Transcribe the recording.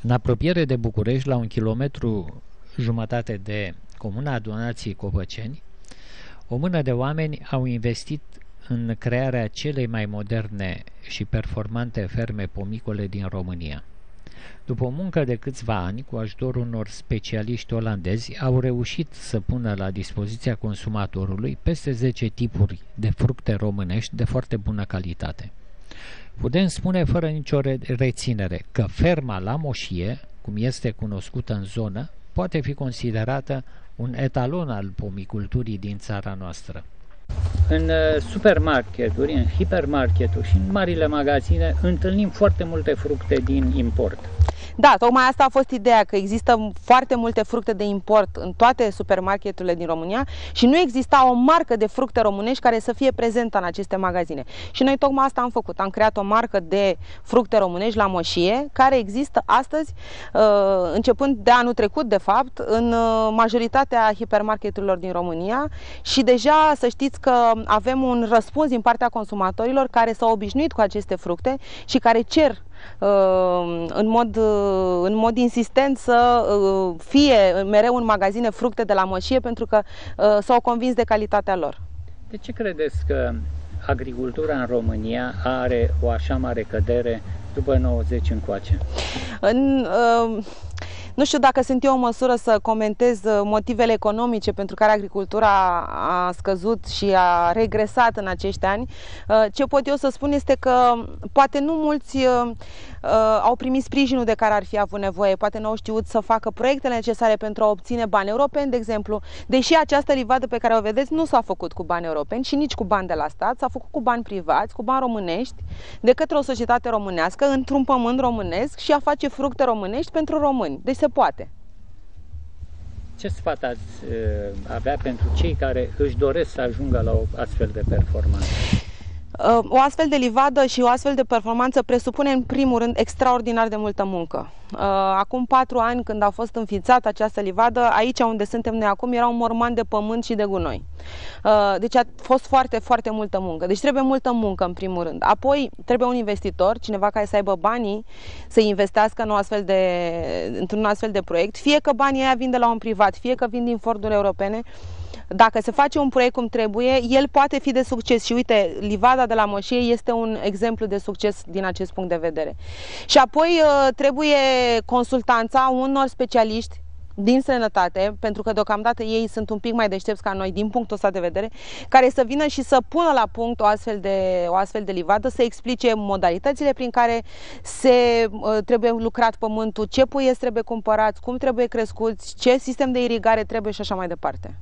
În apropiere de București, la 1,5 kilometru de Comuna Adunației Copăceni, o mână de oameni au investit în crearea celei mai moderne și performante ferme pomicole din România. După o muncă de câțiva ani, cu ajutorul unor specialiști olandezi, au reușit să pună la dispoziția consumatorului peste 10 tipuri de fructe românești de foarte bună calitate. Putem spune fără nicio reținere că ferma La Moșie, cum este cunoscută în zonă, poate fi considerată un etalon al pomiculturii din țara noastră. În supermarketuri, în hipermarketuri și în marile magazine întâlnim foarte multe fructe din import. Da, tocmai asta a fost ideea, că există foarte multe fructe de import în toate supermarketurile din România și nu exista o marcă de fructe românești care să fie prezentă în aceste magazine. Și noi tocmai asta am făcut. Am creat o marcă de fructe românești La Moșie, care există astăzi, începând de anul trecut, de fapt, în majoritatea hipermarketurilor din România și deja să știți că avem un răspuns din partea consumatorilor care s-au obișnuit cu aceste fructe și care cer în mod insistent să fie mereu în magazine fructe de La Moșie, pentru că s-au convins de calitatea lor. De ce credeți că agricultura în România are o așa mare cădere după 90 încoace? Nu știu dacă sunt eu în măsură să comentez motivele economice pentru care agricultura a scăzut și a regresat în acești ani. Ce pot eu să spun este că poate nu mulți au primit sprijinul de care ar fi avut nevoie, poate nu au știut să facă proiectele necesare pentru a obține bani europeni, de exemplu, deși această livadă pe care o vedeți nu s-a făcut cu bani europeni și nici cu bani de la stat, s-a făcut cu bani privați, cu bani românești, de către o societate românească, într-un pământ românesc și a face fructe românești pentru români. Deci se poate. Ce sfat ați avea pentru cei care își doresc să ajungă la o astfel de performanță? O astfel de livadă și o astfel de performanță presupune în primul rând extraordinar de multă muncă. Acum 4 ani, când a fost înființată această livadă, aici unde suntem noi acum era un morman de pământ și de gunoi. Deci a fost foarte, foarte multă muncă. Deci trebuie multă muncă în primul rând. Apoi trebuie un investitor, cineva care să aibă banii să investească într-un astfel de proiect, fie că banii aia vin de la un privat, fie că vin din fonduri europene. Dacă se face un proiect cum trebuie, el poate fi de succes și uite, livada de La Moșie este un exemplu de succes din acest punct de vedere. Și apoi trebuie consultanța unor specialiști din străinătate, pentru că deocamdată ei sunt un pic mai deștepți ca noi din punctul ăsta de vedere, care să vină și să pună la punct o astfel de livadă, să explice modalitățile prin care trebuie lucrat pământul, ce puieți trebuie cumpărați, cum trebuie crescuți, ce sistem de irigare trebuie și așa mai departe.